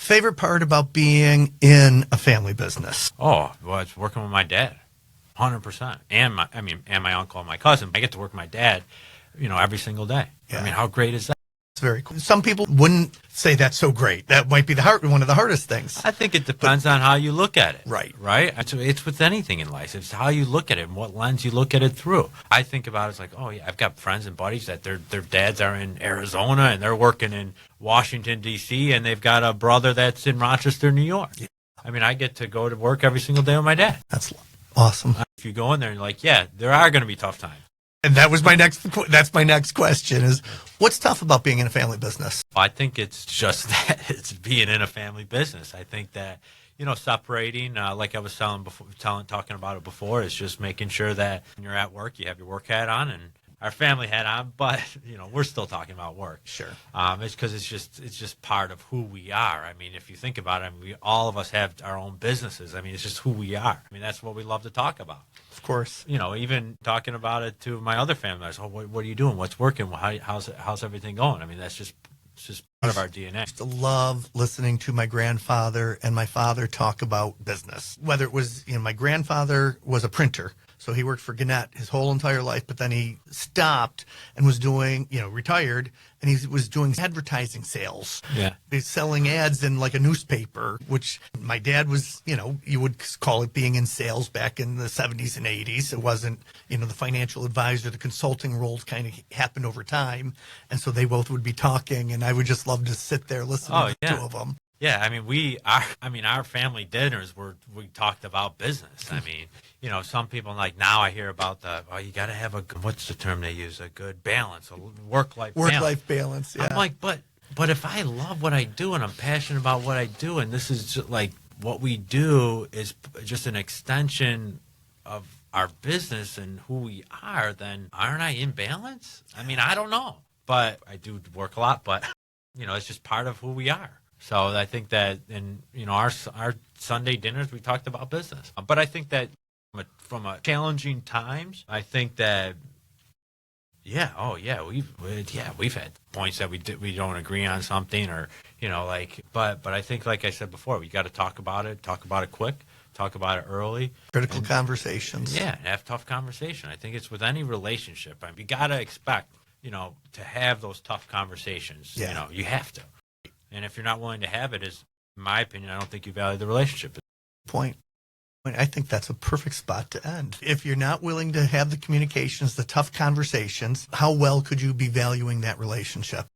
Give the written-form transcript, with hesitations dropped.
Favorite part about being in a family business? Oh, well, it's working with my dad, 100%. And my uncle and my cousin. I get to work with my dad, every single day. Yeah. I mean, how great is that? It's very cool. Some people wouldn't say that's so great. That might be one of the hardest things. I think it depends on how you look at it. Right. Right? It's with anything in life. It's how you look at it and what lens you look at it through. I think about it as like, oh, yeah, I've got friends and buddies that their dads are in Arizona and they're working in Washington, D.C., and they've got a brother that's in Rochester, New York. Yeah. I mean, I get to go to work every single day with my dad. That's awesome. If you go in there and you're like, yeah, there are going to be tough times. And that's my next question is, what's tough about being in a family business? I think it's just that it's being in a family business. I think that, separating, like I was talking about it before, is just making sure that when you're at work, you have your work hat on and our family hat on, but, we're still talking about work. Sure. It's because it's just part of who we are. I mean, if you think about it, all of us have our own businesses. I mean, it's just who we are. I mean, that's what we love to talk about. Of course. Even talking about it to my other family members. Oh, what are you doing? What's working? How's everything going? I mean, it's just part of our DNA. I used to love listening to my grandfather and my father talk about business. Whether it was, my grandfather was a printer. So he worked for Gannett his whole entire life, but then he stopped and was doing, retired, and he was doing advertising sales. Yeah. He's selling ads in like a newspaper, which my dad was, you would call it being in sales back in the 70s and 80s. It wasn't, the financial advisor, the consulting roles kind of happened over time. And so they both would be talking, and I would just love to sit there listening to the two of them. Yeah, our family dinners we talked about business. I mean, some people now I hear about you got to have what's the term they use? A good balance, a work-life balance. Yeah. I'm like, but if I love what I do and I'm passionate about what I do, and this is just like what we do is just an extension of our business and who we are, then aren't I in balance? I mean, I don't know, but I do work a lot, but it's just part of who we are. So I think that in our Sunday dinners we talked about business, but I think that from a challenging times, I think that we've had points that we don't agree on something, or but I think, like I said before, we got to talk about it quick, talk about it early, critical conversations. Yeah, have tough conversation. I think it's with any relationship. I mean, you got to expect to have those tough conversations. Yeah. You have to. And if you're not willing to have it, in my opinion, I don't think you value the relationship. Point. I think that's a perfect spot to end. If you're not willing to have the communications, the tough conversations, how well could you be valuing that relationship?